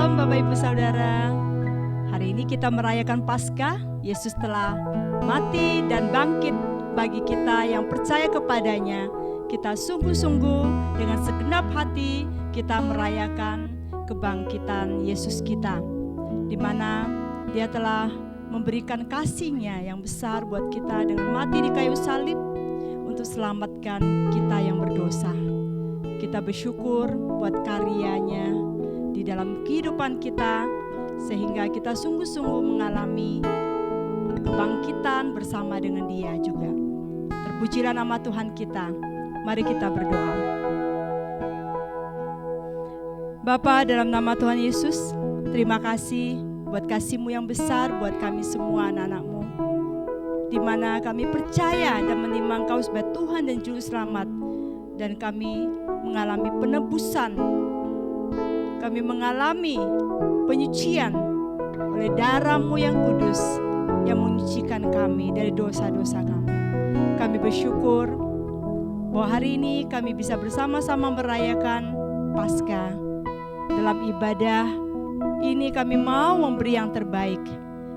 Shalom Bapak Ibu Saudara. Hari ini kita merayakan Paskah. Yesus telah mati dan bangkit bagi kita yang percaya kepadanya. Kita sungguh-sungguh dengan segenap hati kita merayakan kebangkitan Yesus kita, di mana Dia telah memberikan kasih-Nya yang besar buat kita dengan mati di kayu salib untuk selamatkan kita yang berdosa. Kita bersyukur buat karya-Nya di dalam kehidupan kita, sehingga kita sungguh-sungguh mengalami kebangkitan bersama dengan Dia juga. Terpujilah nama Tuhan kita. Mari kita berdoa. Bapa, dalam nama Tuhan Yesus, terima kasih buat kasih-Mu yang besar buat kami semua anak-anak-Mu, di mana kami percaya dan menimang Kau sebagai Tuhan dan Juru Selamat, dan kami mengalami penebusan, kami mengalami penyucian oleh darah-Mu yang kudus yang menyucikan kami dari dosa-dosa kami. Kami bersyukur bahwa hari ini kami bisa bersama-sama merayakan Paskah. Dalam ibadah ini kami mau memberi yang terbaik.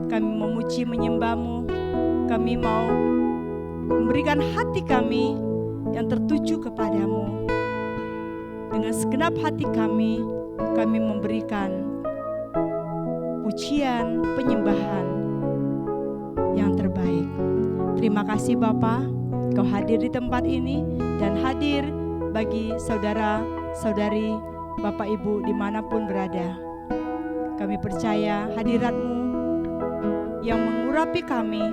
Kami memuji menyembah-Mu. Kami mau memberikan hati kami yang tertuju kepadamu. Dengan segenap hati kami memberikan pujian, penyembahan yang terbaik. Terima kasih Bapa, Kau hadir di tempat ini dan hadir bagi saudara-saudari, Bapak Ibu dimanapun berada. Kami percaya hadirat-Mu yang mengurapi kami,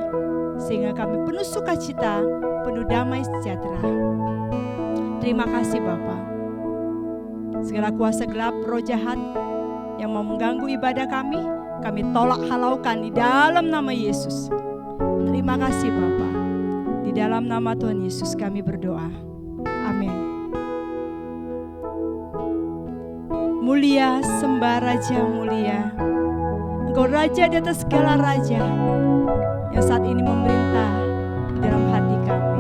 sehingga kami penuh sukacita, penuh damai sejahtera. Terima kasih Bapa. Segala kuasa gelap, roh jahat yang mau mengganggu ibadah kami tolak halaukan di dalam nama Yesus. Terima kasih Bapa. Di dalam nama Tuhan Yesus kami berdoa. Amin. Mulia, sembah Raja mulia. Engkau Raja di atas segala raja, yang saat ini memerintah dalam hati kami.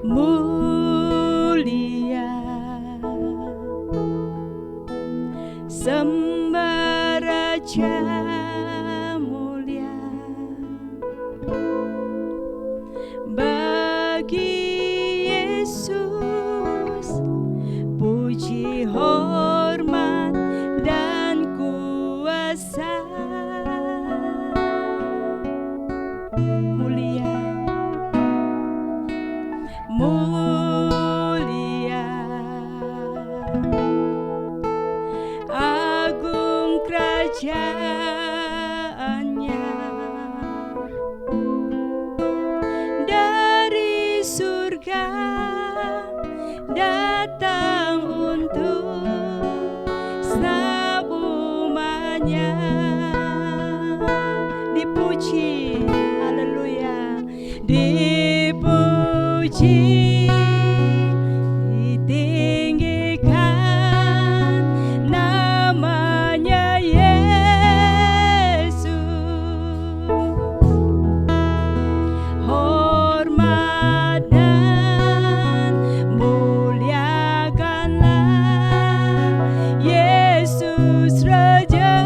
Mulia, sembah Raja mulia, bagi Yesus puji, hormat dan kuasa. Mulia, mulia, agung kerajaannya, dari surga datang untuk setiap umatnya. Dipuji, haleluya, dipuji, ditinggikan namanya Yesus. Hormat dan muliakanlah Yesus Raja.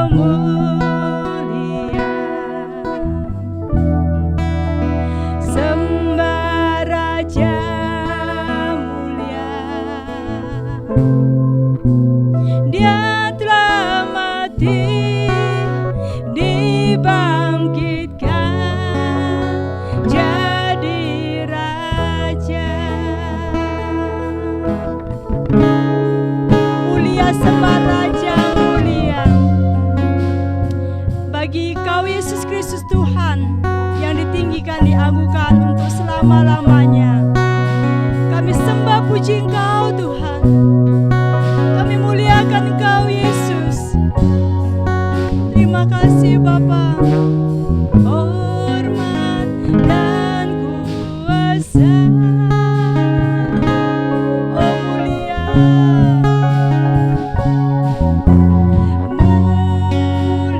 Mulia, sembah Raja mulia. Dia telah mati, dibangkitkan jadi Raja. Mulia, sembah Raja mulia. Bagi Kau Yesus Kristus Tuhan yang ditinggikan, diagungkan untuk selama-lamanya. Kami sembah puji Engkau Tuhan. Kami muliakan Engkau Yesus. Terima kasih Bapa. Hormat dan kuasa. Oh mulia, mulia.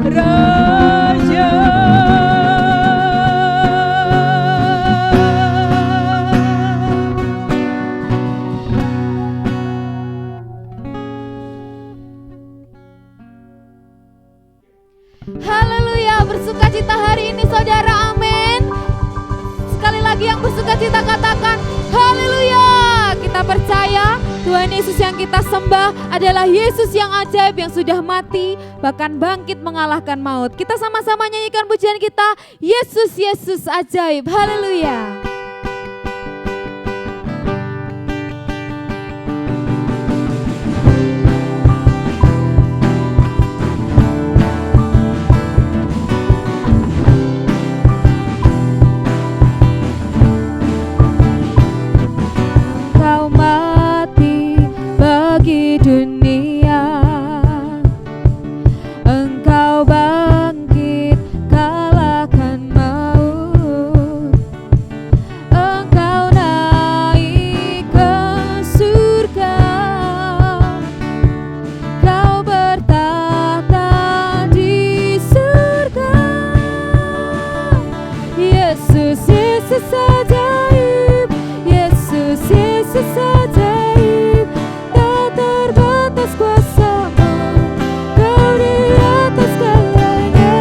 Raja. Haleluya, bersukacita hari ini saudara, amin. Sekali lagi yang bersukacita katakan haleluya. Kita percaya Tuhan Yesus yang kita sembah adalah Yesus yang ajaib, yang sudah mati bahkan bangkit mengalahkan maut. Kita sama-sama nyanyikan pujian kita, Yesus, Yesus ajaib. Haleluya. Dunia, Engkau bangkit kalahkan maut, Engkau naik ke surga, Kau bertata di surga. Yesus, Yesus ajaib, Yesus, Yesus ajaib, terbatas kuasa-Mu, Kau di atas segalanya.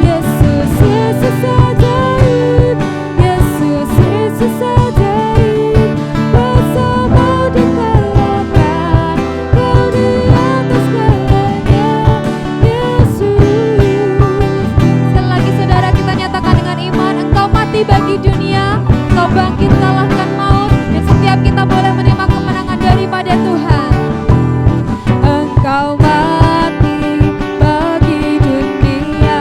Yesus, Yesus ajaib, Yesus, Yesus ajaib, kuasa-Mu dikalahkan, Kau di atas segalanya. Yesus. Sekali lagi saudara, kita nyatakan dengan iman, Engkau mati bagi dunia, Engkau bangkit kalahkan maut, dan setiap kita boleh menerima kemenangan daripada Tuhan. Engkau mati bagi dunia,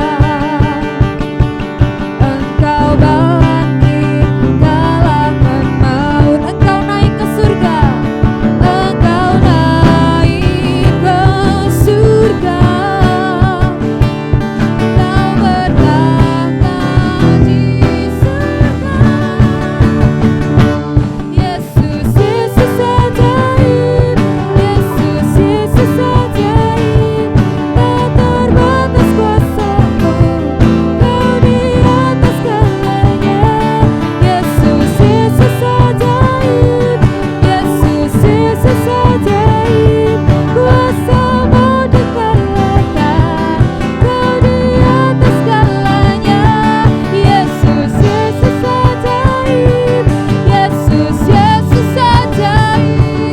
Engkau bangkit kalahkan maut, Engkau naik ke surga, Engkau naik ke surga, Kau bertata di surga. Yesus, Yesus ajaib, Yesus, Yesus ajaib, tak terbatas kuasa-Mu, Kau di atas segalanya. Yesus, Yesus ajaib, Yesus, Yesus ajaib, kuasa-Mu dikalahkan, Kau di atas segalanya. Yesus, Yesus ajaib, Yesus, Yesus ajaib,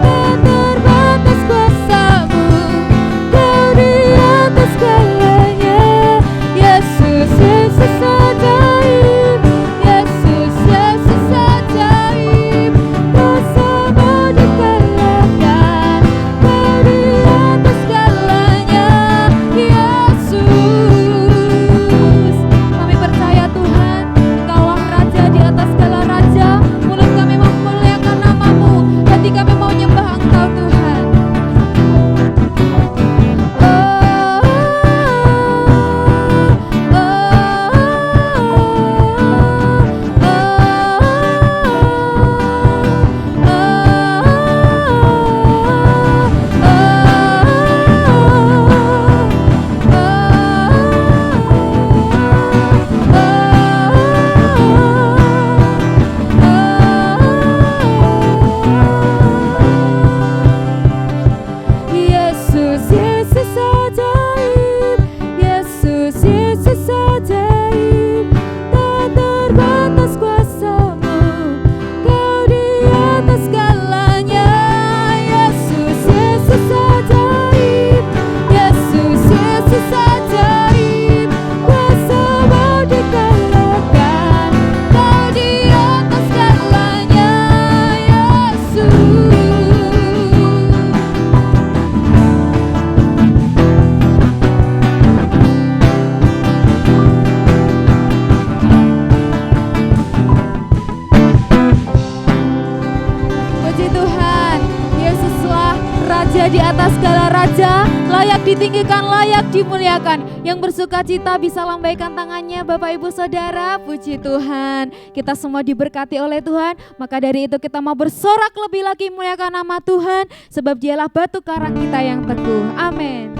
tak terbatas kuasa-Mu, Kau di atas segalanya. Yesus, Yesus ajaib, Yesus, Yesus ajaib, kuasa-Mu dikalahkan, Kau di atas segalanya. Yesus, kami percaya Tuhan, Engkaulah Raja di atas segala raja. Mulut kami memuliakan nama-Mu, hati kami mau nyembah Engkau Tuhan. Yesus, Yesus ajaib, Yesus, Yesus ajaib, tak terbatas kuasa-Mu, Kau di atas segalanya. Yesus, Yesus ajaib, Yesus, Yesus ajaib, kuasa-Mu dikalahkan, Kau di atas segalanya. Yesus. Puji Tuhan, Yesuslah Raja di atas segala raja, layak ditinggikan, layak dimuliakan. Yang bersukacita bisa lambaikan tangannya Bapak Ibu Saudara. Puji Tuhan, kita semua diberkati oleh Tuhan. Maka dari itu kita mau bersorak lebih lagi muliakan nama Tuhan, sebab Dialah batu karang kita yang teguh. Amin.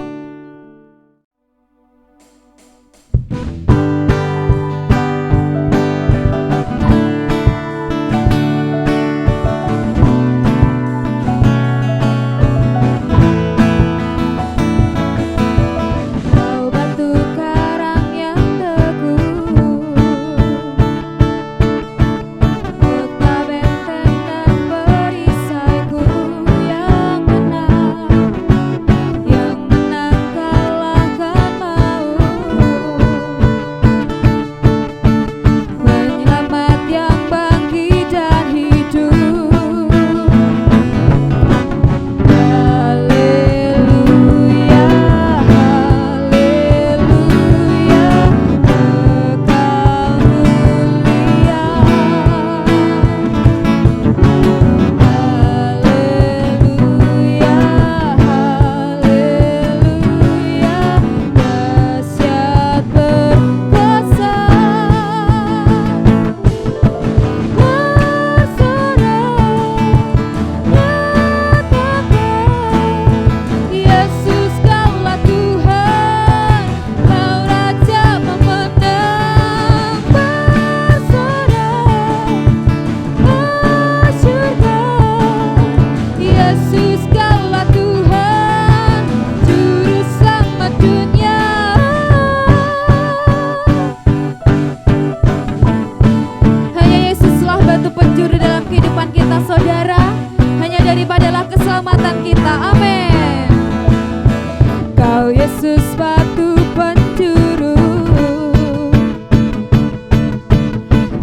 Yesus batu penjuru.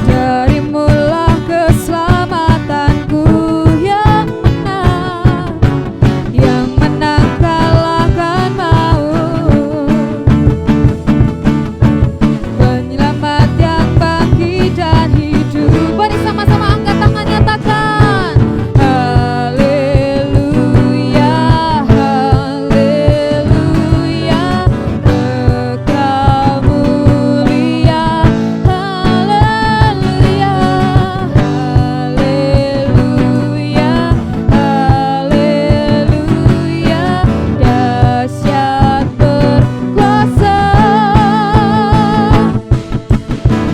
Darimulah keselamatanku, yang menang kalahkan maut. Penyelamat yang bangkit dan hidup. Mari sama-sama angkat tangan, nyatakan haleluya, haleluya, Engkau mulia, haleluya, haleluya, haleluya, dahsyat berkuasa.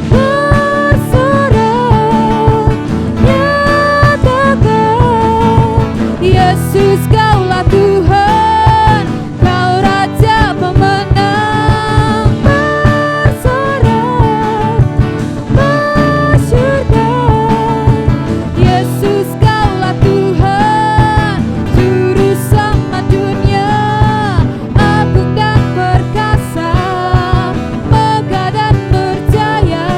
Bersorak, nyatakan Yesus Kaulah Tuhan, Kau Raja pemenang. Bersorak, masyurkan Yesus Kaulah Tuhan, Juru Selamat dunia, agung dan perkasa, megah dan berjaya.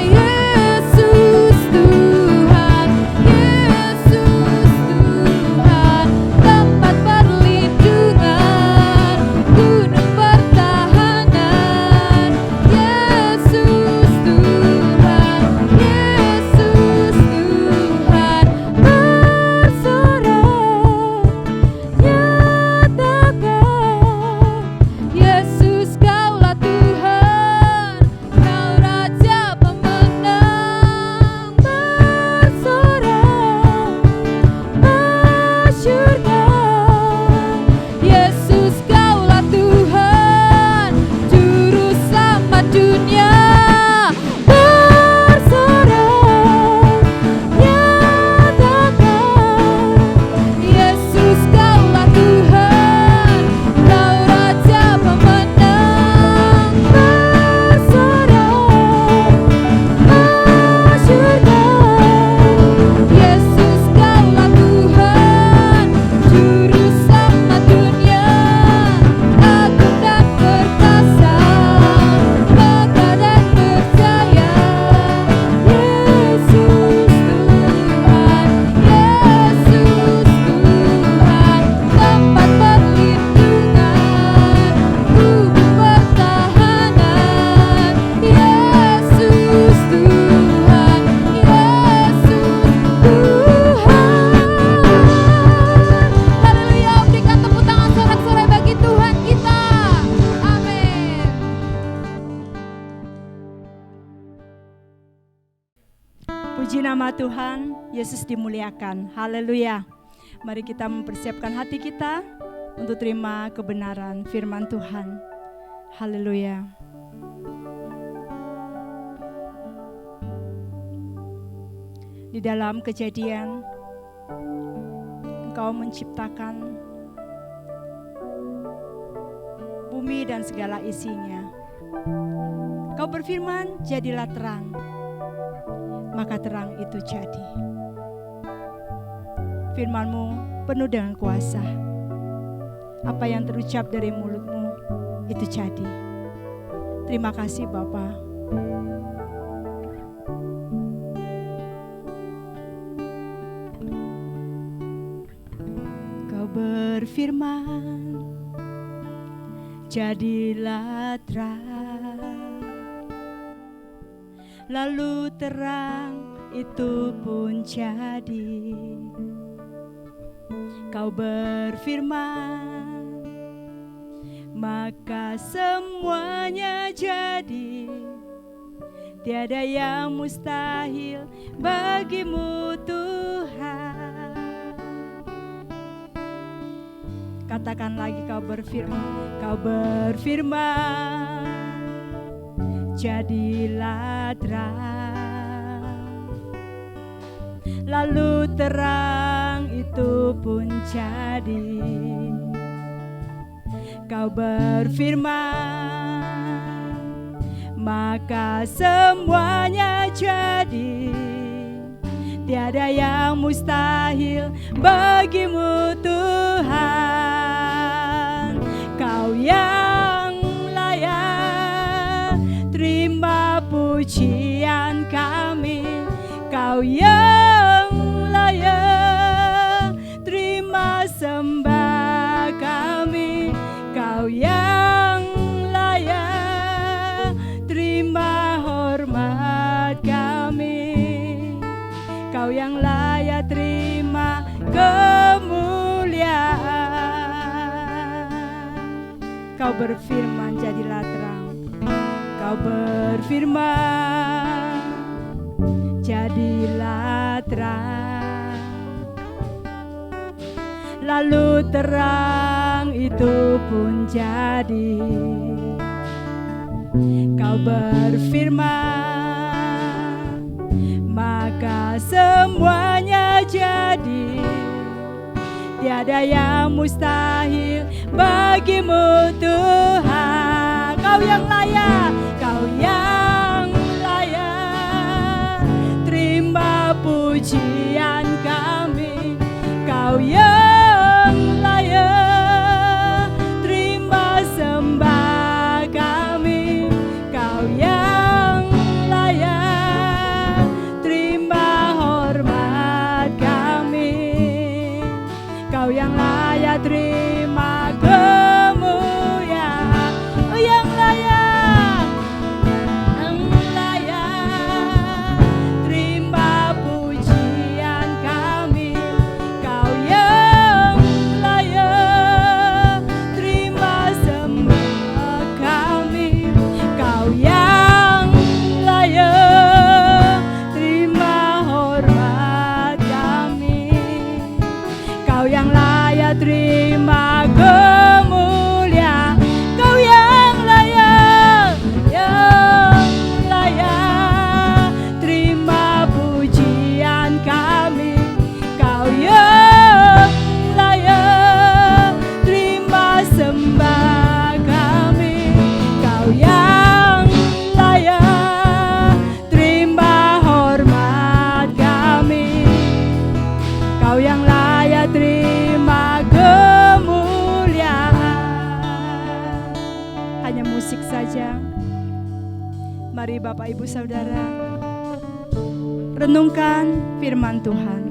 Yesus Tuhan, Yesus Tuhan, tempat perlindungan, gunung pertahanan. Yesus Tuhan, Yesus Tuhan, bersorak, nyatakan Yesus Kaulah Tuhan, Kau Raja pemenang. Bersorak, masyurkan Yesus Kaulah Tuhan, Juru Selamat dunia. Bersorak, nyatakan Yesus Kaulah Tuhan, Kau Raja pemenang. Bersorak, masyurkan Yesus Kaulah Tuhan, Juru Selamat dunia, agung dan perkasa, megah dan berjaya. Yesus Tuhan, Yesus Tuhan, tempat perlindungan, gunung pertahanan. Yesus Tuhan, Yesus Tuhan. Haleluya, berikan tepuk tangan sorak-sorai bagi Tuhan kita. Amin. Puji nama Tuhan, Yesus dimuliakan. Haleluya. Mari kita mempersiapkan hati kita untuk terima kebenaran firman Tuhan. Haleluya. Di dalam Kejadian, Engkau menciptakan bumi dan segala isinya. Kau berfirman, jadilah terang. Maka terang itu jadi. Firman-Mu penuh dengan kuasa. Apa yang terucap dari mulut-Mu itu jadi. Terima kasih Bapa. Kau berfirman, jadilah terang. Lalu terang itu pun jadi. Kau berfirman, maka semuanya jadi. Tiada yang mustahil bagimu Tuhan. Katakan lagi, kau berfirman, kau berfirman, jadilah terang. Lalu terang itu pun jadi. Kau berfirman, maka semuanya jadi. Tiada yang mustahil bagimu Tuhan. Kau Kau yang layak terima pujian kami. Kau yang layak terima sembah kami. Kau yang layak terima hormat kami. Kau yang layak terima kemuliaan. Kau berfirman jadilah terang. Kau berfirman jadilah terang. Lalu terang itu pun jadi. Kau berfirman, maka semuanya jadi. Tiada yang mustahil bagimu Tuhan. Kau yang layak, Kau yang layak terima pujian kami. Kau yang layak terima sembah kami. Kau yang layak terima hormat kami. Kau yang layak terima kemuliaan. Oh yang layak terima pujian kami. Kau yang layak terima sembah kami. Kau yang layak terima hormat kami. Kau yang layak terima kemuliaan. Kau yang layak terima pujian kami. Kau yang layak terima sembah kami. Kau yang layak terima hormat kami. Kau yang layak terima kemuliaan. Hanya musik saja. Mari Bapak Ibu Saudara renungkan firman Tuhan.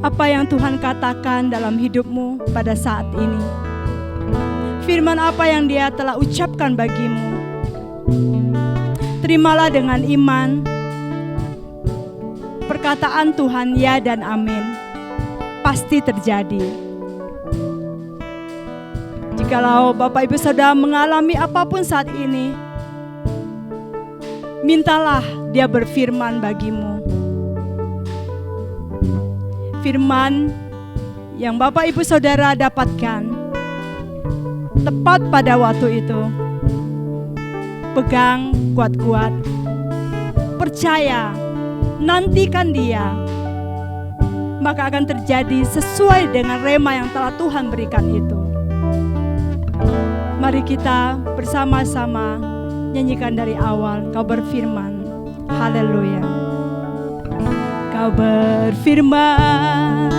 Apa yang Tuhan katakan dalam hidupmu pada saat ini? Firman apa yang Dia telah ucapkan bagimu? Terimalah dengan iman perkataan Tuhan, ya dan amin. Pasti terjadi. Jikalau Bapak Ibu Saudara mengalami apapun saat ini, mintalah Dia berfirman bagimu. Firman yang Bapak Ibu Saudara dapatkan tepat pada waktu itu. Pegang kuat-kuat, percaya, nantikan Dia, maka akan terjadi sesuai dengan rema yang telah Tuhan berikan itu. Mari kita bersama-sama nyanyikan dari awal. Kau berfirman, haleluya. Kau berfirman,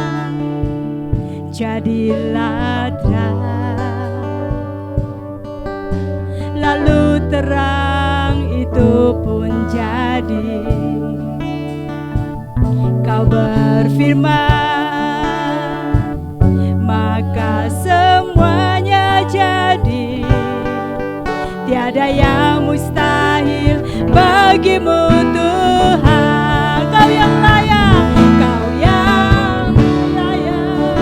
jadilah terang. Lalu terang itu pun jadi. Kau berfirman, maka semuanya jadi. Tiada yang mustahil bagimu Tuhan. Kau yang layak, Kau yang layak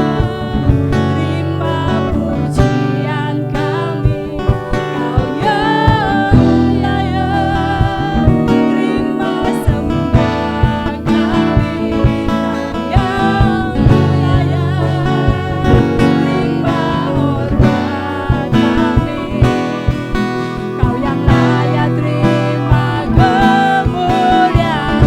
terima pujian kami. Kau yang layak terima sembah kami. Kau yang layak terima hormat kami. Kau yang layak terima kemuliaan.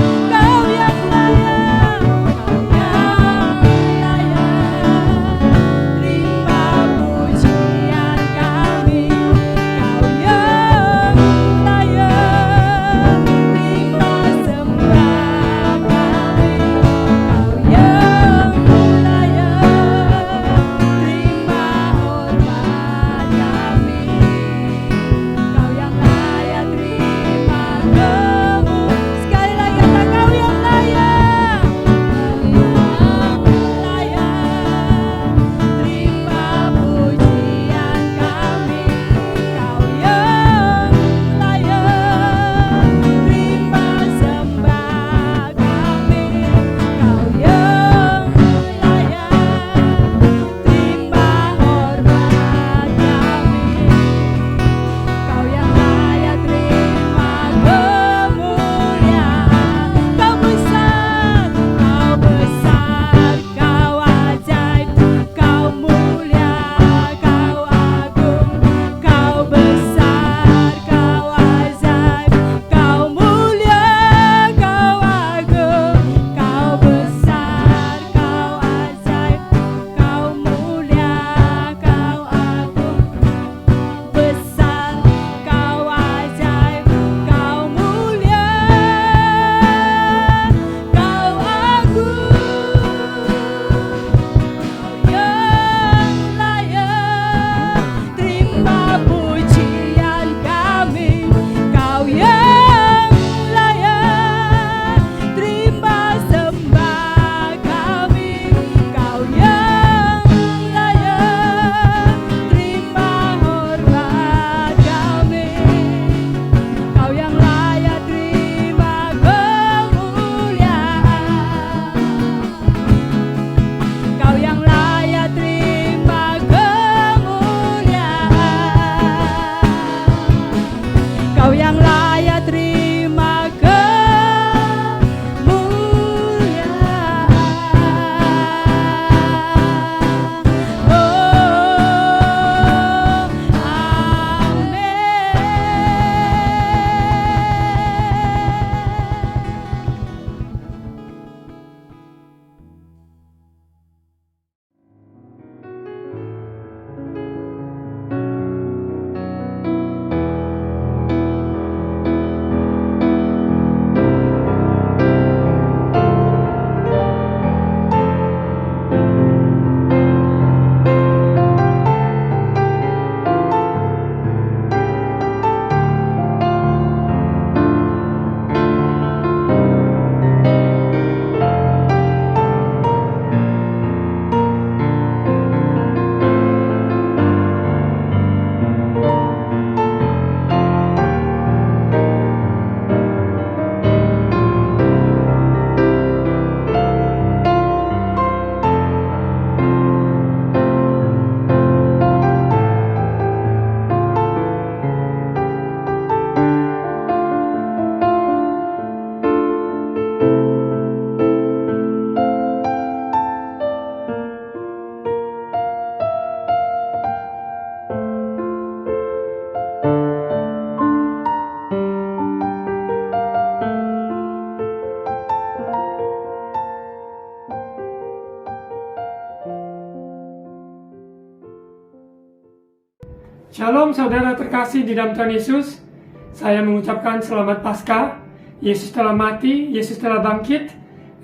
Shalom saudara terkasih di dalam Tuhan Yesus. Saya mengucapkan selamat Paskah. Yesus telah mati, Yesus telah bangkit,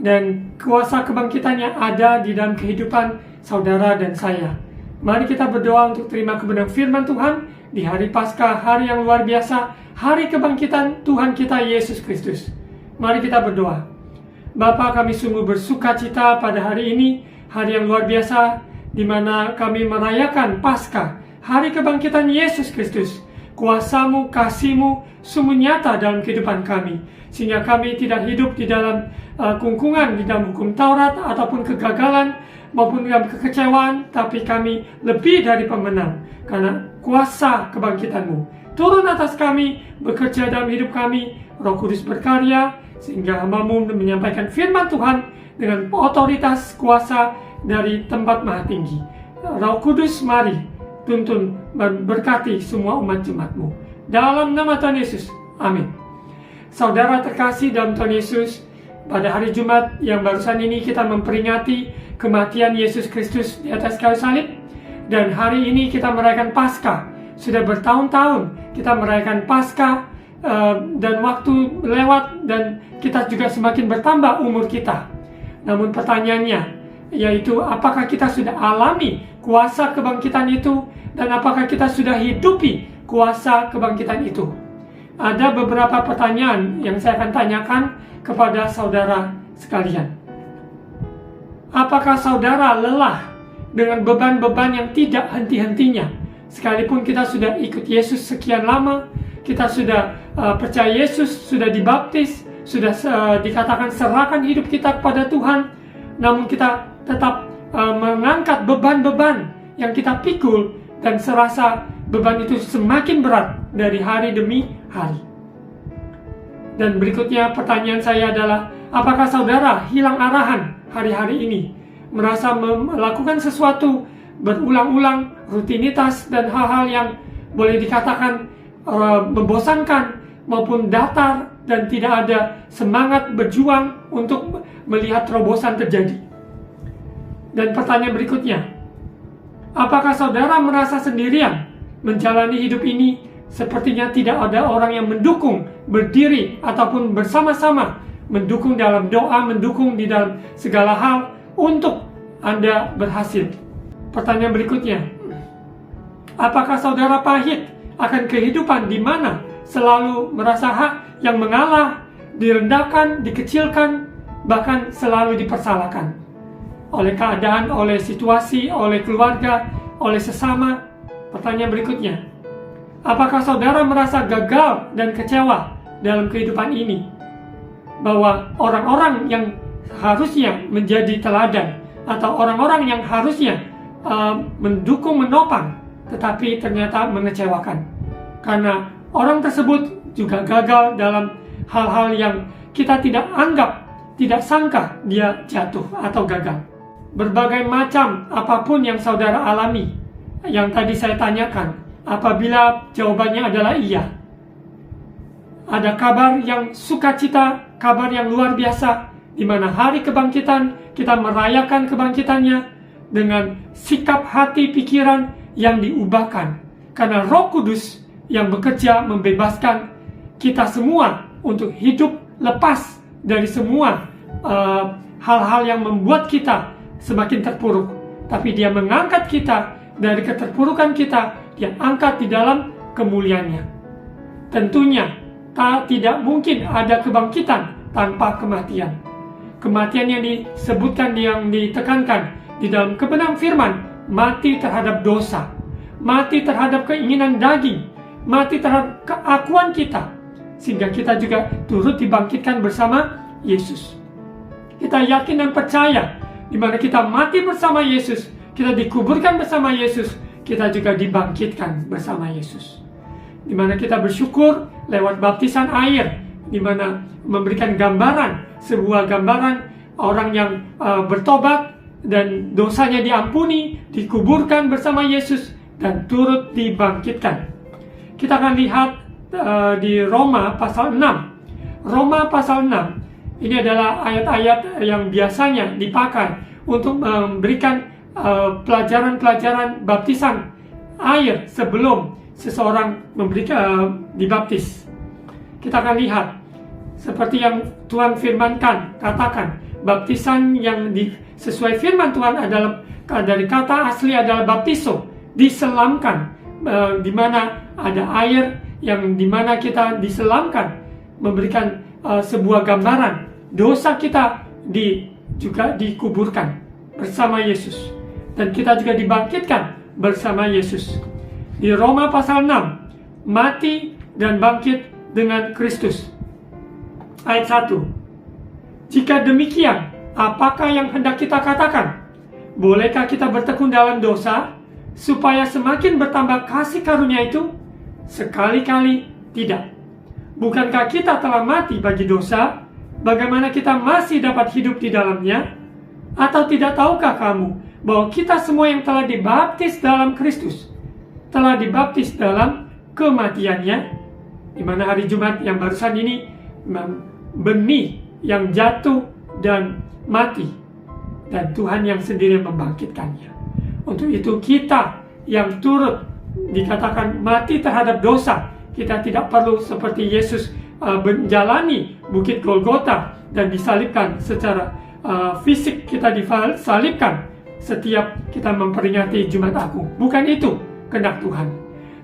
dan kuasa kebangkitannya ada di dalam kehidupan saudara dan saya. Mari kita berdoa untuk terima kebenaran firman Tuhan di hari Paskah, hari yang luar biasa, hari kebangkitan Tuhan kita Yesus Kristus. Mari kita berdoa. Bapa, kami sungguh bersuka cita pada hari ini, hari yang luar biasa, di mana kami merayakan Paskah, hari kebangkitan Yesus Kristus. Kuasa-Mu, kasih-Mu sungguh nyata dalam kehidupan kami, sehingga kami tidak hidup di dalam kungkungan, di dalam hukum Taurat, ataupun kegagalan, maupun dalam kekecewaan, tapi kami lebih dari pemenang, karena kuasa kebangkitan-Mu turun atas kami, bekerja dalam hidup kami. Roh Kudus berkarya, sehingga hamba-Mu menyampaikan firman Tuhan dengan otoritas kuasa dari tempat maha tinggi. Roh Kudus, mari tuntun berkati semua umat jemaat-Mu. Dalam nama Tuhan Yesus, amin. Saudara terkasih dalam Tuhan Yesus, pada hari Jumat yang barusan ini kita memperingati kematian Yesus Kristus di atas kayu salib. Dan hari ini kita merayakan Paskah. Sudah bertahun-tahun kita merayakan Paskah, dan waktu lewat, dan kita juga semakin bertambah umur kita. Namun pertanyaannya, yaitu apakah kita sudah alami kuasa kebangkitan itu, dan apakah kita sudah hidupi kuasa kebangkitan itu? Ada beberapa pertanyaan yang saya akan tanyakan kepada saudara sekalian. Apakah saudara lelah dengan beban-beban yang tidak henti-hentinya? Sekalipun kita sudah ikut Yesus sekian lama, kita sudah percaya Yesus, sudah dibaptis, sudah dikatakan serahkan hidup kita kepada Tuhan, namun kita tetap mengangkat beban-beban yang kita pikul, dan serasa beban itu semakin berat dari hari demi hari. Dan berikutnya pertanyaan saya adalah, apakah saudara hilang arahan hari-hari ini? Merasa melakukan sesuatu berulang-ulang, rutinitas, dan hal-hal yang boleh dikatakan membosankan maupun datar, dan tidak ada semangat berjuang untuk melihat terobosan terjadi. Dan pertanyaan berikutnya, apakah saudara merasa sendirian menjalani hidup ini? Sepertinya tidak ada orang yang mendukung, berdiri, ataupun bersama-sama mendukung dalam doa, mendukung di dalam segala hal untuk Anda berhasil. Pertanyaan berikutnya, apakah saudara pahit akan kehidupan di mana selalu merasa hak yang mengalah, direndahkan, dikecilkan, bahkan selalu dipersalahkan oleh keadaan, oleh situasi, oleh keluarga, oleh sesama? Pertanyaan berikutnya, apakah saudara merasa gagal dan kecewa dalam kehidupan ini? Bahwa orang-orang yang harusnya menjadi teladan, atau orang-orang yang harusnya mendukung, menopang, tetapi ternyata mengecewakan, karena orang tersebut juga gagal dalam hal-hal yang kita tidak anggap, tidak sangka dia jatuh atau gagal. Berbagai macam apapun yang saudara alami, yang tadi saya tanyakan, apabila jawabannya adalah iya, ada kabar yang sukacita, kabar yang luar biasa, di mana hari kebangkitan kita merayakan kebangkitannya dengan sikap hati pikiran yang diubahkan, karena Roh Kudus yang bekerja membebaskan kita semua untuk hidup lepas dari semua hal-hal yang membuat kita semakin terpuruk. Tapi Dia mengangkat kita dari keterpurukan kita, Dia angkat di dalam kemuliaannya. Tentunya tidak mungkin ada kebangkitan tanpa kematian. Kematian yang disebutkan, yang ditekankan di dalam kebenaran firman, mati terhadap dosa, mati terhadap keinginan daging, mati terhadap keakuan kita, sehingga kita juga turut dibangkitkan bersama Yesus. Kita yakin dan percaya, di mana kita mati bersama Yesus, kita dikuburkan bersama Yesus, kita juga dibangkitkan bersama Yesus. Di mana kita bersyukur lewat baptisan air, di mana memberikan gambaran, sebuah gambaran orang yang bertobat dan dosanya diampuni, dikuburkan bersama Yesus, dan turut dibangkitkan. Kita akan lihat di Roma pasal 6. Roma pasal 6 ini adalah ayat-ayat yang biasanya dipakai untuk memberikan pelajaran-pelajaran baptisan air sebelum seseorang dibaptis. Kita akan lihat seperti yang Tuhan firmankan, katakan baptisan yang sesuai firman Tuhan adalah dari kata asli adalah baptiso, diselamkan, di mana ada air yang dimana kita diselamkan, memberikan sebuah gambaran dosa kita juga dikuburkan bersama Yesus, dan kita juga dibangkitkan bersama Yesus. Di Roma pasal 6, mati dan bangkit dengan Kristus. Ayat 1. Jika demikian, apakah yang hendak kita katakan? Bolehkah kita bertekun dalam dosa supaya semakin bertambah kasih karunia itu? Sekali-kali tidak. Bukankah kita telah mati bagi dosa? Bagaimana kita masih dapat hidup di dalamnya? Atau tidak tahukah kamu bahwa kita semua yang telah dibaptis dalam Kristus telah dibaptis dalam kematiannya? Di mana hari Jumat yang barusan ini, benih yang jatuh dan mati, dan Tuhan yang sendiri membangkitkannya. Untuk itu kita yang turut dikatakan mati terhadap dosa, kita tidak perlu seperti Yesus menjalani bukit Golgota dan disalibkan secara fisik, kita disalibkan setiap kita memperingati Jumat Agung. Bukan itu kehendak Tuhan,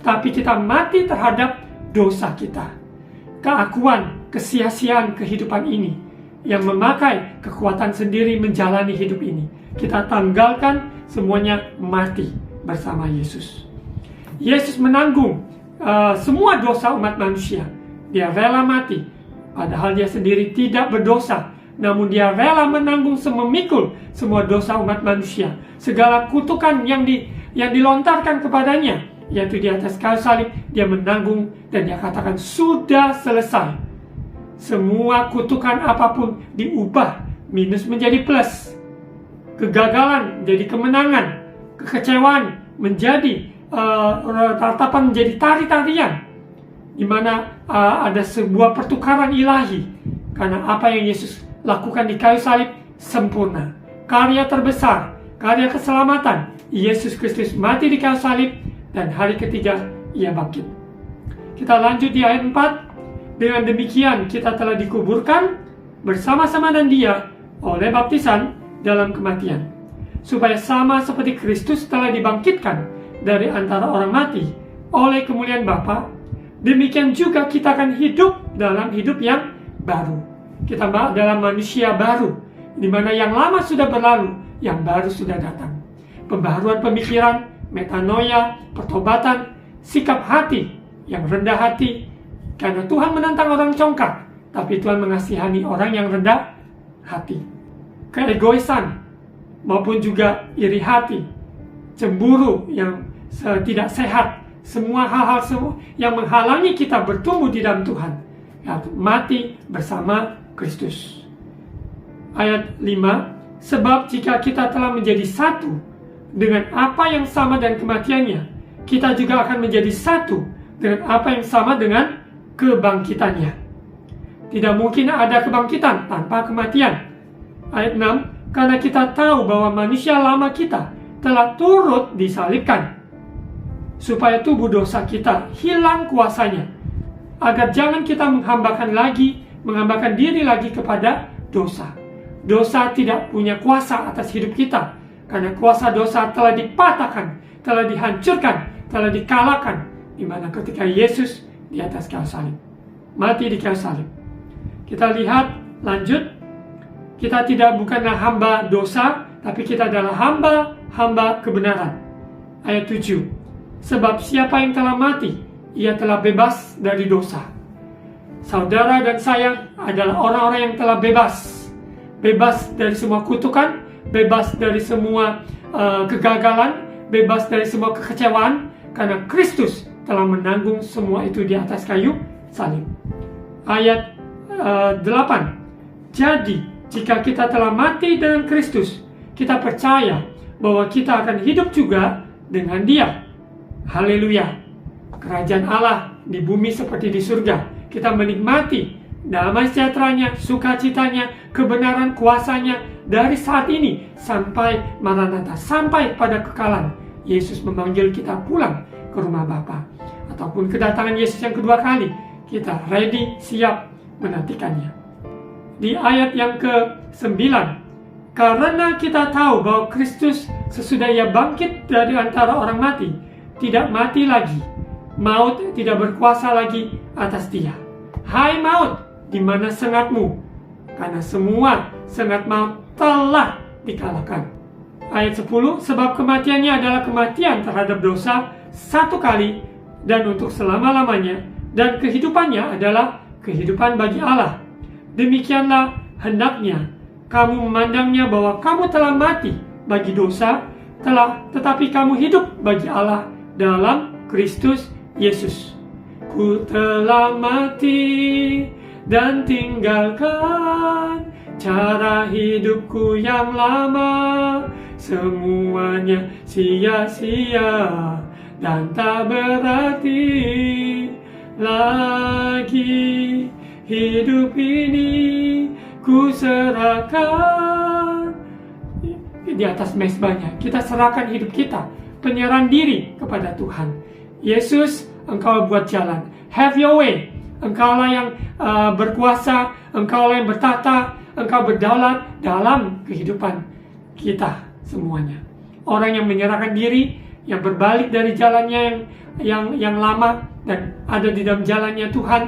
tapi kita mati terhadap dosa kita, keakuan, kesia-siaan kehidupan ini yang memakai kekuatan sendiri menjalani hidup ini. Kita tanggalkan semuanya, mati bersama Yesus. Yesus menanggung semua dosa umat manusia. Dia rela mati, padahal dia sendiri tidak berdosa, namun dia rela menanggung memikul semua dosa umat manusia. Segala kutukan yang dilontarkan kepadanya, yaitu di atas kayu salib, dia menanggung dan dia katakan sudah selesai. Semua kutukan apapun diubah minus menjadi plus, kegagalan menjadi kemenangan, kekecewaan menjadi ratapan, menjadi tari-tarian, di mana ada sebuah pertukaran ilahi, karena apa yang Yesus lakukan di kayu salib sempurna. Karya terbesar, karya keselamatan, Yesus Kristus mati di kayu salib, dan hari ketiga ia bangkit. Kita lanjut di ayat 4. Dengan demikian kita telah dikuburkan bersama-sama dengan dia oleh baptisan dalam kematian, supaya sama seperti Kristus telah dibangkitkan dari antara orang mati oleh kemuliaan Bapa, demikian juga kita akan hidup dalam hidup yang baru. Kita dalam manusia baru, di mana yang lama sudah berlalu, yang baru sudah datang. Pembaharuan pemikiran, metanoia, pertobatan, sikap hati yang rendah hati, karena Tuhan menantang orang congkak, tapi Tuhan mengasihani orang yang rendah hati. Keegoisan maupun juga iri hati, cemburu yang tidak sehat, semua hal-hal yang menghalangi kita bertumbuh di dalam Tuhan, mati bersama Kristus. Ayat 5. Sebab jika kita telah menjadi satu dengan apa yang sama dengan kematiannya, kita juga akan menjadi satu dengan apa yang sama dengan kebangkitannya. Tidak mungkin ada kebangkitan tanpa kematian. Ayat 6. Karena kita tahu bahwa manusia lama kita telah turut disalibkan, supaya tubuh dosa kita hilang kuasanya, agar jangan kita menghambakan diri lagi kepada dosa. Dosa tidak punya kuasa atas hidup kita, karena kuasa dosa telah dipatahkan, telah dihancurkan, telah dikalahkan, di mana ketika Yesus di atas kayu salib, mati di kayu salib. Kita lihat lanjut, kita bukanlah hamba dosa, tapi kita adalah hamba kebenaran. Ayat 7. Sebab siapa yang telah mati, ia telah bebas dari dosa. Saudara dan saya adalah orang-orang yang telah bebas dari semua kutukan, bebas dari semua kegagalan, bebas dari semua kekecewaan, karena Kristus telah menanggung semua itu di atas kayu salib. Ayat 8. Jadi jika kita telah mati dengan Kristus, kita percaya bahwa kita akan hidup juga dengan dia. Haleluya. Kerajaan Allah di bumi seperti di surga. Kita menikmati damai sejahteranya, sukacitanya, kebenaran kuasanya dari saat ini sampai Maranatha, sampai pada kekalan, Yesus memanggil kita pulang ke rumah Bapa. Ataupun kedatangan Yesus yang kedua kali, kita ready, siap menantikannya. Di ayat yang ke-9, karena kita tahu bahwa Kristus sesudah Ia bangkit dari antara orang mati, tidak mati lagi, maut tidak berkuasa lagi atas Dia. Hai maut, di mana sengatmu? Karena semua sengat maut telah dikalahkan. Ayat 10, sebab kematiannya adalah kematian terhadap dosa satu kali dan untuk selama-lamanya, dan kehidupannya adalah kehidupan bagi Allah. Demikianlah hendaknya kamu memandangnya bahwa kamu telah mati bagi dosa, tetapi kamu hidup bagi Allah dalam Kristus Yesus. Ku telah mati dan tinggalkan cara hidupku yang lama, semuanya sia-sia dan tak berarti lagi. Hidup ini ku serahkan. Di atas mezbahnya kita serahkan hidup kita, penyerahan diri kepada Tuhan. Yesus, Engkau buat jalan, have your way. Engkaulah yang berkuasa, Engkaulah yang bertata, Engkau berdaulat dalam kehidupan kita semuanya. Orang yang menyerahkan diri, yang berbalik dari jalannya yang lama dan ada di dalam jalannya Tuhan,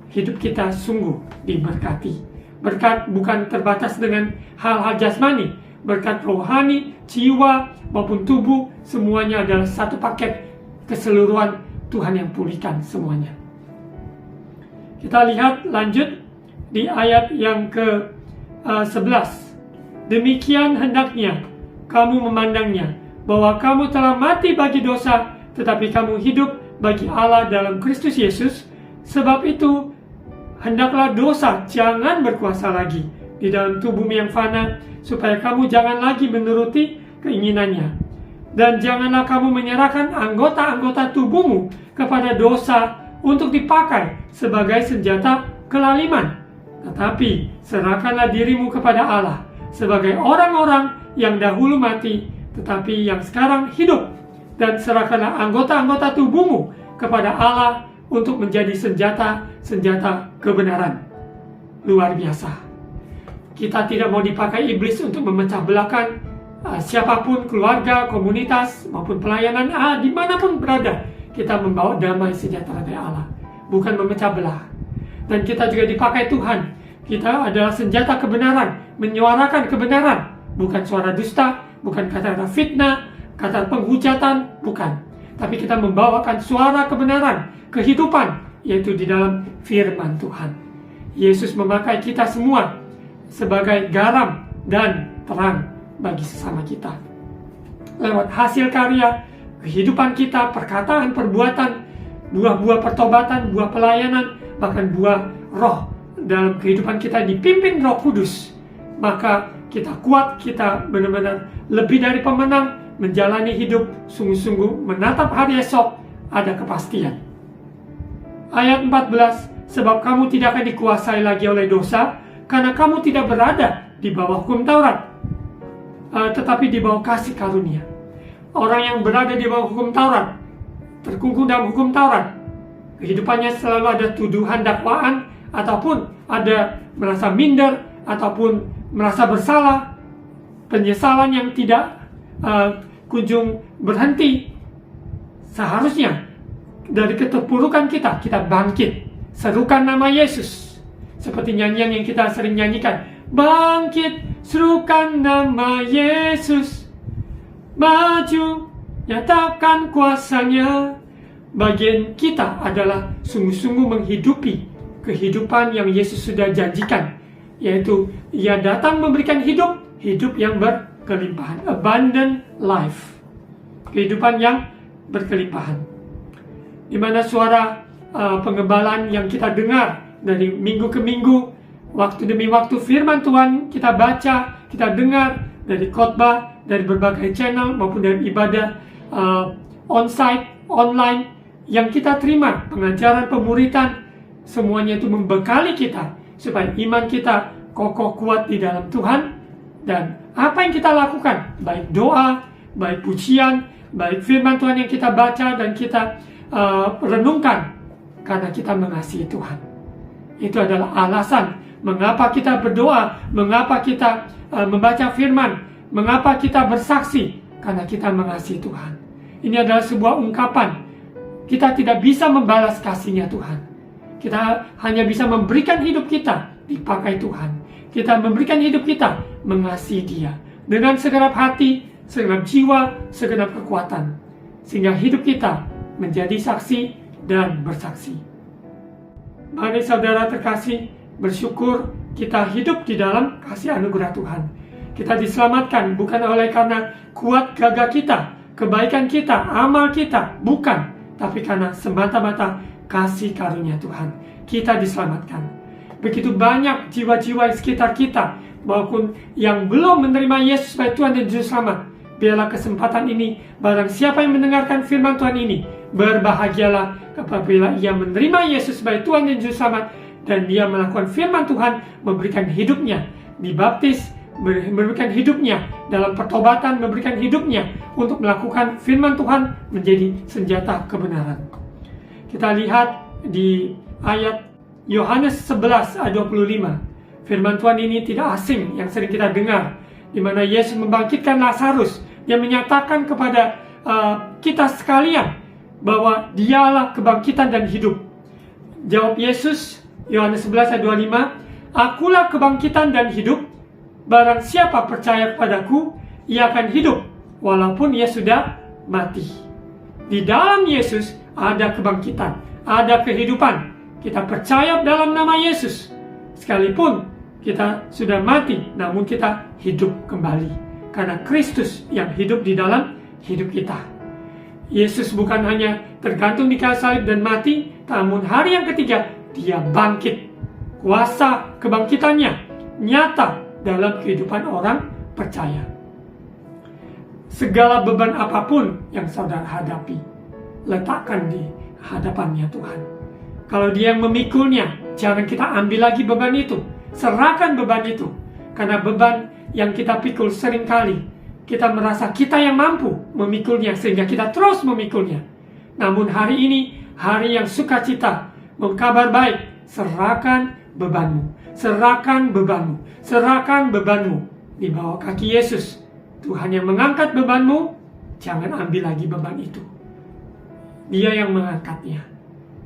hidup kita sungguh diberkati. Berkat bukan terbatas dengan hal-hal jasmani, berkat rohani, jiwa maupun tubuh, semuanya adalah satu paket keseluruhan Tuhan yang pulihkan semuanya. Kita lihat lanjut di ayat yang ke-11. Demikian hendaknya kamu memandangnya, bahwa kamu telah mati bagi dosa, tetapi kamu hidup bagi Allah dalam Kristus Yesus. Sebab itu, hendaklah dosa jangan berkuasa lagi di dalam tubuhmu yang fana, supaya kamu jangan lagi menuruti keinginannya. Dan janganlah kamu menyerahkan anggota-anggota tubuhmu kepada dosa untuk dipakai sebagai senjata kelaliman. Tetapi serahkanlah dirimu kepada Allah sebagai orang-orang yang dahulu mati, tetapi yang sekarang hidup. Dan serahkanlah anggota-anggota tubuhmu kepada Allah untuk menjadi senjata kebenaran. Luar biasa. Kita tidak mau dipakai iblis untuk memecah belahkan siapapun, keluarga, komunitas, maupun pelayanan, dimanapun berada. Kita membawa damai sejahtera dari Allah, bukan memecah belah. Dan kita juga dipakai Tuhan. Kita adalah senjata kebenaran, menyuarakan kebenaran, bukan suara dusta, bukan kata-kata fitnah, kata penghujatan, bukan. Tapi kita membawakan suara kebenaran, kehidupan, yaitu di dalam firman Tuhan. Yesus memakai kita semua sebagai garam dan terang bagi sesama kita. Lewat hasil karya, kehidupan kita, perkataan, perbuatan, buah-buah pertobatan, buah pelayanan, bahkan buah roh dalam kehidupan kita dipimpin Roh Kudus, maka kita kuat, kita benar-benar lebih dari pemenang, menjalani hidup sungguh-sungguh, menatap hari esok, ada kepastian. Ayat 14, sebab kamu tidak akan dikuasai lagi oleh dosa, karena kamu tidak berada di bawah hukum Taurat, tetapi di bawah kasih karunia. Orang yang berada di bawah hukum Taurat, terkungkung dalam hukum Taurat, kehidupannya selalu ada tuduhan, dakwaan, ataupun ada merasa minder, ataupun merasa bersalah, penyesalan yang tidak kunjung berhenti. Seharusnya dari keterpurukan kita bangkit, serukan nama Yesus, seperti nyanyian yang kita sering nyanyikan, bangkit, serukan nama Yesus, maju, nyatakan kuasanya. Bagian kita adalah sungguh-sungguh menghidupi kehidupan yang Yesus sudah janjikan, yaitu Ia datang memberikan hidup yang berkelimpahan, abundant life, kehidupan yang berkelimpahan, di mana suara pengembalaan yang kita dengar dari minggu ke minggu, waktu demi waktu firman Tuhan kita baca, kita dengar dari khotbah, dari berbagai channel maupun dari ibadah onsite, online yang kita terima, pengajaran, pemuritan, semuanya itu membekali kita supaya iman kita kokoh kuat di dalam Tuhan. Dan apa yang kita lakukan, baik doa, baik pujian, baik firman Tuhan yang kita baca dan kita renungkan, karena kita mengasihi Tuhan. Itu adalah alasan mengapa kita berdoa, mengapa kita membaca firman, mengapa kita bersaksi, karena kita mengasihi Tuhan. Ini adalah sebuah ungkapan. Kita tidak bisa membalas kasih-Nya Tuhan. Kita hanya bisa memberikan hidup kita dipakai Tuhan. Kita memberikan hidup kita mengasihi Dia dengan segenap hati, segenap jiwa, segenap kekuatan, sehingga hidup kita menjadi saksi dan bersaksi. Mari saudara terkasih, bersyukur kita hidup di dalam kasih anugerah Tuhan. Kita diselamatkan bukan oleh karena kuat gagah kita, kebaikan kita, amal kita, bukan, tapi karena semata-mata kasih karunia Tuhan. Kita diselamatkan. Begitu banyak jiwa-jiwa di sekitar kita maupun yang belum menerima Yesus sebagai Tuhan dan Juru Selamat. Biarlah kesempatan ini, barang siapa yang mendengarkan firman Tuhan ini, berbahagialah apabila ia menerima Yesus sebagai Tuhan dan Juru Selamat, dan dia melakukan firman Tuhan, memberikan hidupnya, dibaptis, memberikan hidupnya dalam pertobatan, memberikan hidupnya untuk melakukan firman Tuhan menjadi senjata kebenaran. Kita lihat di ayat Yohanes 11 ayat 25. Firman Tuhan ini tidak asing yang sering kita dengar, di mana Yesus membangkitkan Lazarus. Dia menyatakan kepada kita sekalian bahwa Dialah kebangkitan dan hidup. Jawab Yesus, Yohanes 11 ayat 25, "Akulah kebangkitan dan hidup. Barang siapa percaya kepadaku, ia akan hidup walaupun ia sudah mati." Di dalam Yesus ada kebangkitan, ada kehidupan. Kita percaya dalam nama Yesus, sekalipun kita sudah mati, namun kita hidup kembali karena Kristus yang hidup di dalam hidup kita. Yesus bukan hanya tergantung di kayu salib dan mati, namun hari yang ketiga Dia bangkit. Kuasa kebangkitannya nyata dalam kehidupan orang percaya. Segala beban apapun yang saudara hadapi, letakkan di hadapannya Tuhan. Kalau Dia yang memikulnya, jangan kita ambil lagi beban itu. Serahkan beban itu. Karena beban yang kita pikul seringkali, kita merasa kita yang mampu memikulnya, sehingga kita terus memikulnya. Namun hari ini, hari yang sukacita, kabar baik, serahkan bebanmu. Serahkan bebanmu. Serahkan bebanmu di bawah kaki Yesus. Tuhan yang mengangkat bebanmu, jangan ambil lagi beban itu. Dia yang mengangkatnya.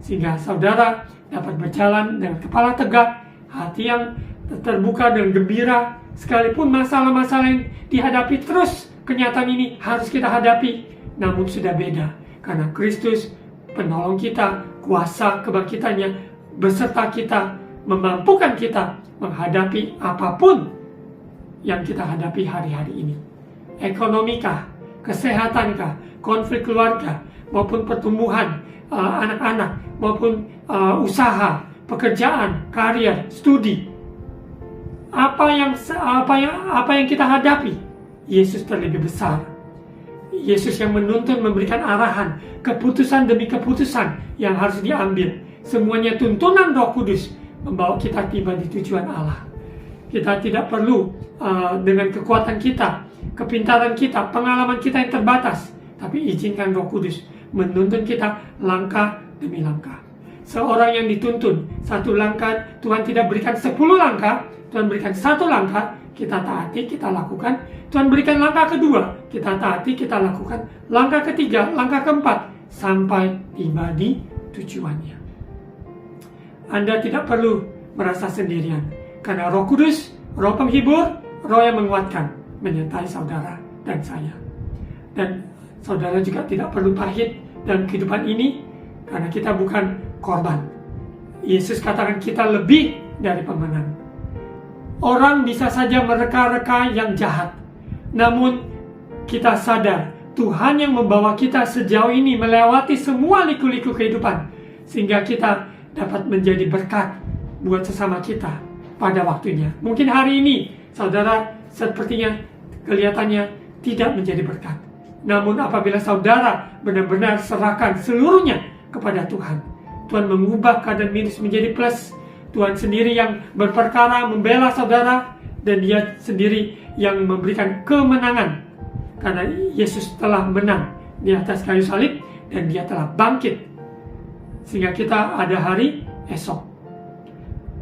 Sehingga saudara dapat berjalan dengan kepala tegak, hati yang terbuka dan gembira, sekalipun masalah-masalah yang dihadapi terus, kenyataan ini harus kita hadapi, namun sudah beda. Karena Kristus, penolong kita, kuasa kebangkitannya, beserta kita, memampukan kita menghadapi apapun yang kita hadapi hari-hari ini. Ekonomikah, kesehatankah, konflik keluarga, maupun pertumbuhan anak-anak, maupun usaha, pekerjaan, karir, studi. Apa yang kita hadapi, Yesus terlebih besar. Yesus yang menuntun, memberikan arahan, keputusan demi keputusan yang harus diambil. Semuanya tuntunan Roh Kudus membawa kita tiba di tujuan Allah. Kita tidak perlu dengan kekuatan kita, kepintaran kita, pengalaman kita yang terbatas, tapi izinkan Roh Kudus menuntun kita langkah demi langkah. Seorang yang dituntun satu langkah, Tuhan tidak berikan 10 langkah, Tuhan berikan 1 langkah, kita taati, kita lakukan. Tuhan berikan langkah kedua, kita taati, kita lakukan. Langkah ketiga, langkah keempat, sampai tiba di tujuannya. Anda tidak perlu merasa sendirian, karena Roh Kudus, Roh penghibur, Roh yang menguatkan, menyertai saudara dan saya. Dan saudara juga tidak perlu pahit dalam kehidupan ini, karena kita bukan korban. Yesus katakan kita lebih dari pemenang. Orang bisa saja mereka-reka yang jahat, namun kita sadar Tuhan yang membawa kita sejauh ini melewati semua liku-liku kehidupan, sehingga kita dapat menjadi berkat buat sesama kita pada waktunya. Mungkin hari ini saudara sepertinya kelihatannya tidak menjadi berkat, namun apabila saudara benar-benar serahkan seluruhnya kepada Tuhan, Tuhan mengubah keadaan minus menjadi plus. Tuhan sendiri yang berperkara membela saudara, dan Dia sendiri yang memberikan kemenangan, karena Yesus telah menang di atas kayu salib dan dia telah bangkit. Sehingga kita ada hari esok.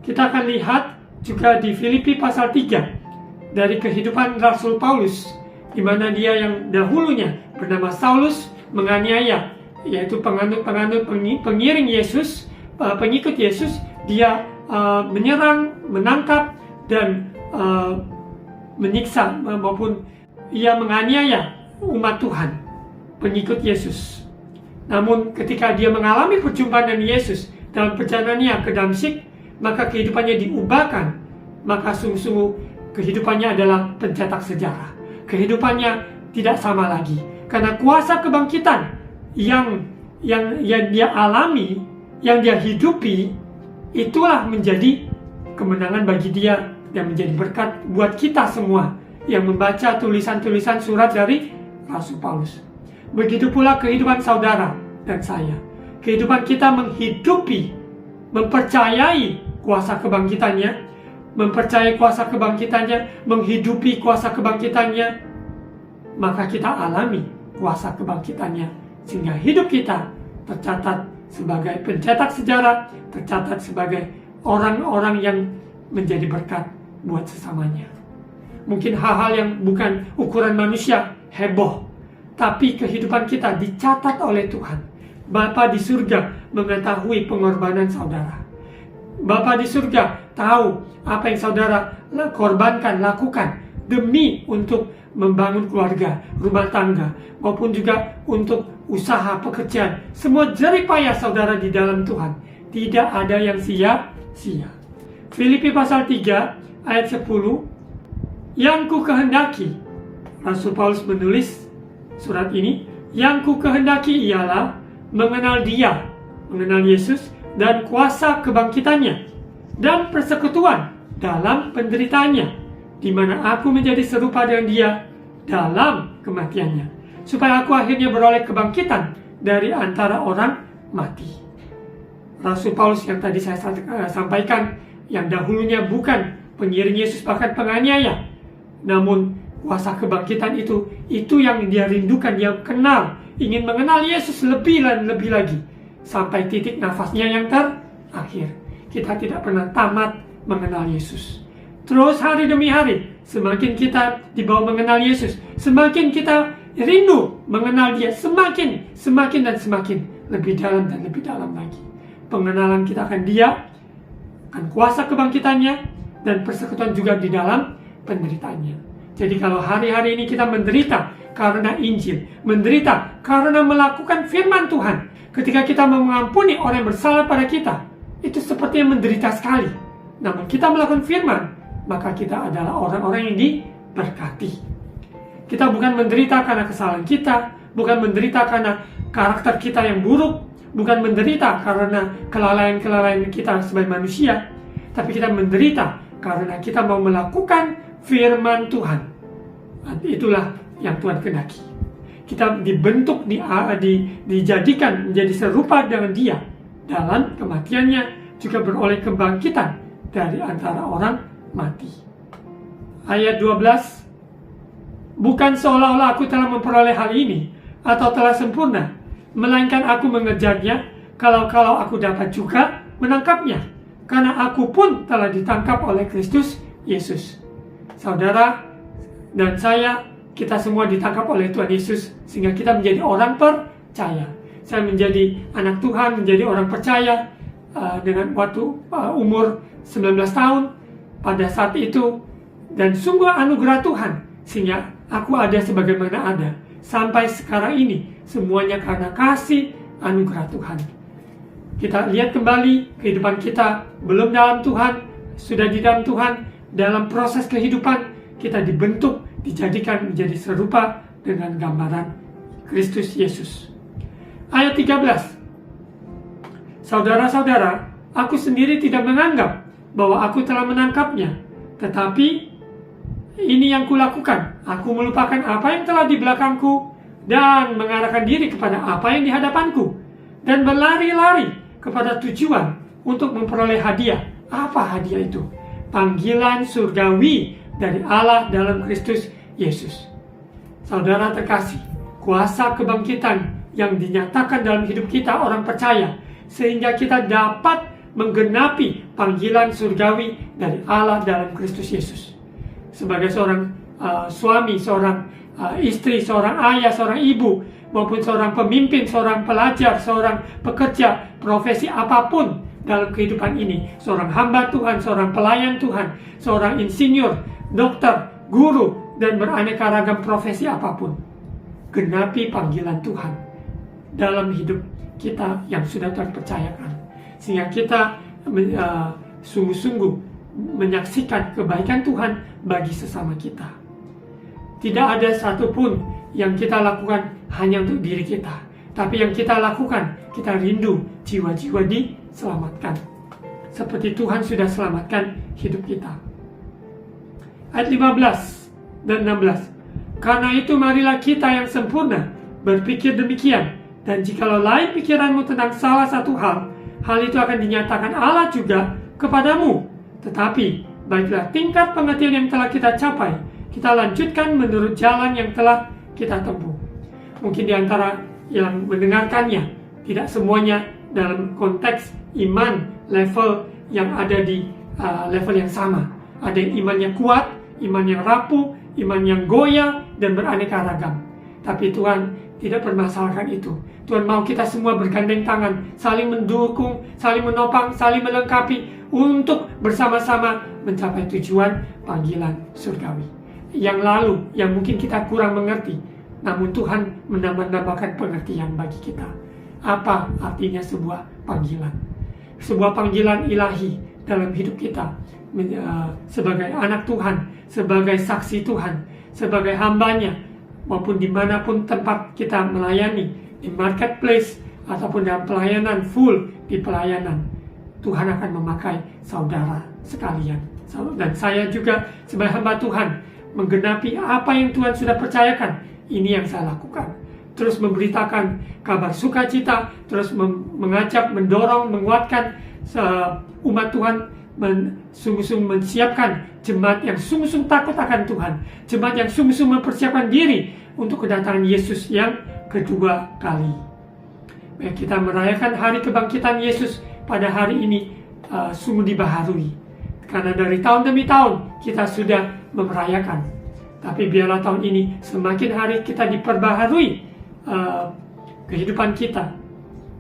Kita akan lihat juga di Filipi pasal 3 dari kehidupan Rasul Paulus, di mana dia yang dahulunya bernama Saulus menganiaya, yaitu pengiring Yesus, pengikut Yesus. Dia menyerang, menangkap, dan menyiksa maupun ia menganiaya umat Tuhan, pengikut Yesus. Namun ketika dia mengalami perjumpaan dengan Yesus dalam perjalanannya ke Damsyik, maka kehidupannya diubahkan. Maka sungguh-sungguh kehidupannya adalah pencetak sejarah. Kehidupannya tidak sama lagi, karena kuasa kebangkitan yang dia alami, yang dia hidupi, itulah menjadi kemenangan bagi dia dan menjadi berkat buat kita semua yang membaca tulisan-tulisan surat dari Rasul Paulus. Begitu pula kehidupan saudara dan saya. Kehidupan kita menghidupi, mempercayai kuasa kebangkitannya, mempercayai kuasa kebangkitannya, menghidupi kuasa kebangkitannya, maka kita alami kuasa kebangkitannya, sehingga hidup kita tercatat sebagai pencetak sejarah, tercatat sebagai orang-orang yang menjadi berkat buat sesamanya. Mungkin hal-hal yang bukan ukuran manusia heboh, tapi kehidupan kita dicatat oleh Tuhan. Bapa di surga mengetahui pengorbanan saudara. Bapa di surga tahu apa yang saudara korbankan, lakukan demi untuk membangun keluarga, rumah tangga, maupun juga untuk usaha, pekerjaan. Semua jerih payah saudara di dalam Tuhan. Tidak ada yang sia-sia. Filipi pasal 3 ayat 10, yang ku kehendaki, Rasul Paulus menulis surat ini, yang ku kehendaki ialah mengenal dia, mengenal Yesus, dan kuasa kebangkitannya, dan persekutuan dalam penderitaannya, di mana aku menjadi serupa dengan dia dalam kematiannya, supaya aku akhirnya beroleh kebangkitan dari antara orang mati. Rasul Paulus yang tadi saya sampaikan, yang dahulunya bukan pengiring Yesus, bahkan penganiaya, namun kuasa kebangkitan itu yang dia rindukan, dia kenal, ingin mengenal Yesus lebih dan lebih lagi, sampai titik nafasnya yang terakhir. Kita tidak pernah tamat mengenal Yesus. Terus hari demi hari, semakin kita dibawa mengenal Yesus, semakin kita rindu mengenal dia, semakin dan semakin lebih dalam dan lebih dalam lagi. Pengenalan kita akan dia, akan kuasa kebangkitannya, dan persekutuan juga di dalam penderitaannya. Jadi kalau hari-hari ini kita menderita karena Injil, menderita karena melakukan firman Tuhan, ketika kita mengampuni orang yang bersalah pada kita, itu sepertinya menderita sekali. Namun kita melakukan firman, maka kita adalah orang-orang yang diberkati. Kita bukan menderita karena kesalahan kita, bukan menderita karena karakter kita yang buruk, bukan menderita karena kelalaian-kelalaian kita sebagai manusia, tapi kita menderita karena kita mau melakukan firman Tuhan. Itulah yang Tuhan kehendaki. Kita dibentuk, dijadikan menjadi serupa dengan dia dalam kematiannya, juga beroleh kebangkitan dari antara orang mati. Ayat 12, bukan seolah-olah aku telah memperoleh hal ini atau telah sempurna, melainkan aku mengejarnya kalau aku dapat juga menangkapnya, karena aku pun telah ditangkap oleh Kristus Yesus. Saudara dan saya, kita semua ditangkap oleh Tuhan Yesus, sehingga kita menjadi orang percaya. Saya menjadi anak Tuhan, menjadi orang percaya dengan waktu umur 19 tahun pada saat itu, dan sungguh anugerah Tuhan, sehingga aku ada sebagaimana ada sampai sekarang ini, semuanya karena kasih anugerah Tuhan. Kita lihat kembali kehidupan kita belum dalam Tuhan, sudah di dalam Tuhan. Dalam proses kehidupan kita dibentuk, dijadikan menjadi serupa dengan gambaran Kristus Yesus. Ayat 13, saudara-saudara, aku sendiri tidak menganggap bahwa aku telah menangkapnya, tetapi ini yang kulakukan, aku melupakan apa yang telah di belakangku dan mengarahkan diri kepada apa yang di hadapanku, dan berlari-lari kepada tujuan untuk memperoleh hadiah. Apa hadiah itu? Panggilan surgawi dari Allah dalam Kristus Yesus. Saudara terkasih, kuasa kebangkitan yang dinyatakan dalam hidup kita orang percaya, sehingga kita dapat menggenapi panggilan surgawi dari Allah dalam Kristus Yesus. Sebagai seorang suami, seorang istri, seorang ayah, seorang ibu, maupun seorang pemimpin, seorang pelajar, seorang pekerja, profesi apapun dalam kehidupan ini, seorang hamba Tuhan, seorang pelayan Tuhan, seorang insinyur, dokter, guru, dan beraneka ragam profesi apapun, genapi panggilan Tuhan dalam hidup kita yang sudah Tuhan percayakan, sehingga kita sungguh-sungguh menyaksikan kebaikan Tuhan bagi sesama kita. Tidak ada satupun yang kita lakukan hanya untuk diri kita, tapi yang kita lakukan, kita rindu jiwa-jiwa diselamatkan, seperti Tuhan sudah selamatkan hidup kita. Ayat 15 dan 16. Karena itu marilah kita yang sempurna berpikir demikian, dan jikalau lain pikiranmu tentang salah satu hal itu akan dinyatakan Allah juga kepadamu. Tetapi baiklah tingkat pengertian yang telah kita capai, kita lanjutkan menurut jalan yang telah kita tempuh. Mungkin di antara yang mendengarkannya, tidak semuanya dalam konteks iman level yang ada di level yang sama. Ada yang imannya kuat, iman yang rapuh, iman yang goyah, dan beraneka ragam. Tapi Tuhan tidak permasalahkan itu. Tuhan mau kita semua bergandeng tangan, saling mendukung, saling menopang, saling melengkapi untuk bersama-sama mencapai tujuan panggilan surgawi. Yang lalu, yang mungkin kita kurang mengerti, namun Tuhan menambahkan pengertian bagi kita. Apa artinya sebuah panggilan? Sebuah panggilan ilahi dalam hidup kita, sebagai anak Tuhan, sebagai saksi Tuhan, sebagai hambanya, maupun dimanapun tempat kita melayani, di marketplace ataupun dalam pelayanan full di pelayanan, Tuhan akan memakai saudara sekalian. Dan saya juga sebagai hamba Tuhan menggenapi apa yang Tuhan sudah percayakan. Ini yang saya lakukan. Terus memberitakan kabar sukacita, terus mengajak, mendorong, menguatkan umat Tuhan, sungguh-sungguh menyiapkan jemaat yang sungguh-sungguh takut akan Tuhan, jemaat yang sungguh-sungguh mempersiapkan diri untuk kedatangan Yesus yang kedua kali. Baik, kita merayakan hari kebangkitan Yesus pada hari ini sungguh dibaharui, karena dari tahun demi tahun kita sudah merayakan. Tapi biarlah tahun ini semakin hari kita diperbaharui kehidupan kita,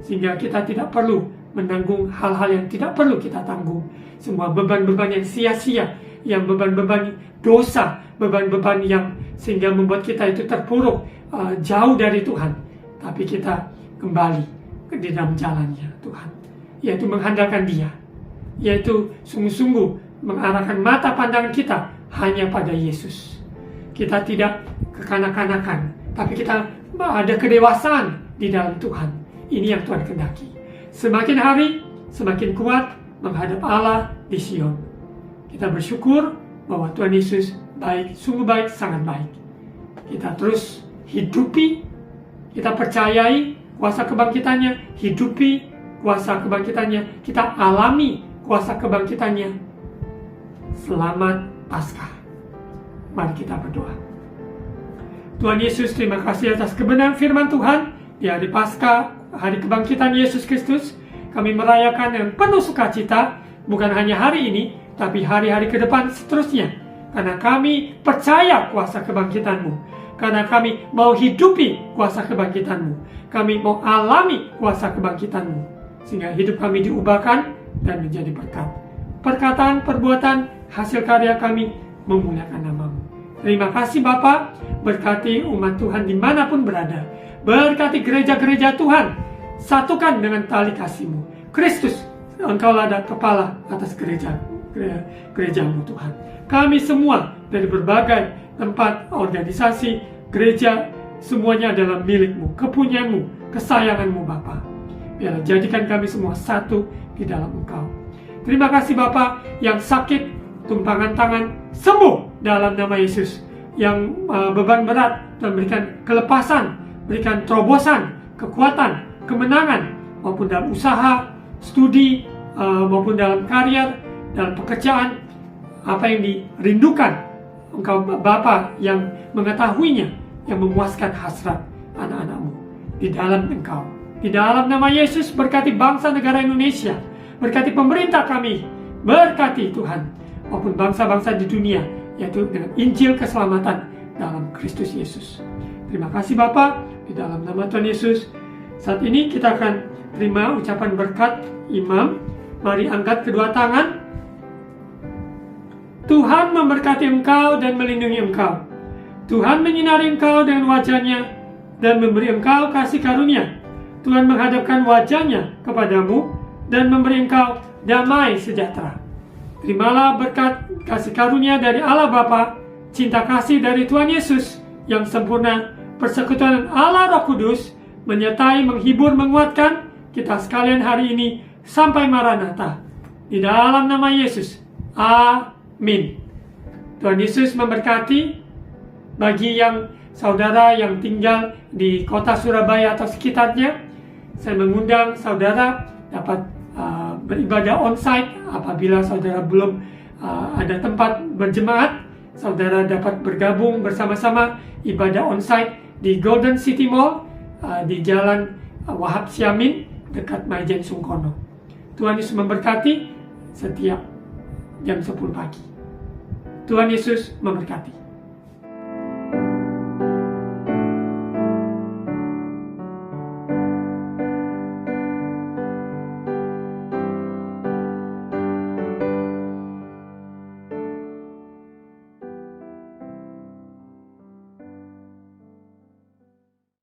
sehingga kita tidak perlu menanggung hal-hal yang tidak perlu kita tanggung. Semua beban-beban yang sia-sia, yang beban-beban dosa, beban-beban yang sehingga membuat kita itu terpuruk, jauh dari Tuhan. Tapi kita kembali ke dalam jalannya Tuhan, yaitu mengandalkan Dia, yaitu sungguh-sungguh mengarahkan mata pandangan kita hanya pada Yesus. Kita tidak kekanak-kanakan, tapi kita ada kedewasaan di dalam Tuhan. Ini yang Tuhan kehendaki. Semakin hari, semakin kuat menghadap Allah di Sion. Kita bersyukur bahwa Tuhan Yesus baik, sungguh baik, sangat baik. Kita terus hidupi, kita percayai kuasa kebangkitannya, hidupi kuasa kebangkitannya, kita alami kuasa kebangkitannya. Selamat Paskah. Mari kita berdoa. Tuhan Yesus, terima kasih atas kebenaran firman Tuhan. Di hari Paskah, hari kebangkitan Yesus Kristus, kami merayakan dengan penuh sukacita, bukan hanya hari ini, tapi hari-hari ke depan seterusnya. Karena kami percaya kuasa kebangkitan-Mu. Karena kami mau hidupi kuasa kebangkitan-Mu. Kami mau alami kuasa kebangkitan-Mu. Sehingga hidup kami diubahkan dan menjadi berkat. Perkataan, perbuatan, hasil karya kami memuliakan nama-Mu. Terima kasih Bapa, berkati umat Tuhan dimanapun berada. Berkati gereja-gereja Tuhan, satukan dengan tali kasih-Mu. Kristus, Engkau ada kepala atas gereja-Mu Tuhan. Kami semua dari berbagai tempat, organisasi, gereja, semuanya adalah milik-Mu, kepunyaan-Mu, kesayangan-Mu Bapa. Biarlah jadikan kami semua satu di dalam Engkau. Terima kasih Bapa, yang sakit, tumpangan tangan, sembuh dalam nama Yesus. Yang beban berat, dan berikan kelepasan, berikan terobosan, kekuatan, kemenangan, maupun dalam usaha, studi, maupun dalam karier, dalam pekerjaan, apa yang dirindukan Engkau Bapa yang mengetahuinya, yang memuaskan hasrat anak-anak-Mu di dalam Engkau. Di dalam nama Yesus, berkati bangsa negara Indonesia, berkati pemerintah kami, berkati Tuhan, maupun bangsa-bangsa di dunia, yaitu dengan Injil keselamatan dalam Kristus Yesus. Terima kasih Bapa, di dalam nama Tuhan Yesus. Saat ini kita akan terima ucapan berkat imam. Mari angkat kedua tangan. Tuhan memberkati engkau dan melindungi engkau. Tuhan menyinari engkau dengan wajah-Nya dan memberi engkau kasih karunia. Tuhan menghadapkan wajah-Nya kepadamu dan memberi engkau damai sejahtera. Terimalah berkat kasih karunia dari Allah Bapa, cinta kasih dari Tuhan Yesus yang sempurna, persekutuan Allah Roh Kudus menyertai, menghibur, menguatkan kita sekalian hari ini sampai Maranatha. Di dalam nama Yesus. Amin. Tuhan Yesus memberkati. Bagi yang saudara yang tinggal di kota Surabaya atau sekitarnya, saya mengundang saudara dapat beribadah onsite. Apabila saudara belum ada tempat berjemaat, saudara dapat bergabung bersama-sama ibadah onsite di Golden City Mall di Jalan Wahab Siamin dekat Maijen Sungkono. Tuhan Yesus memberkati setiap jam 10 pagi. Tuhan Yesus memberkati.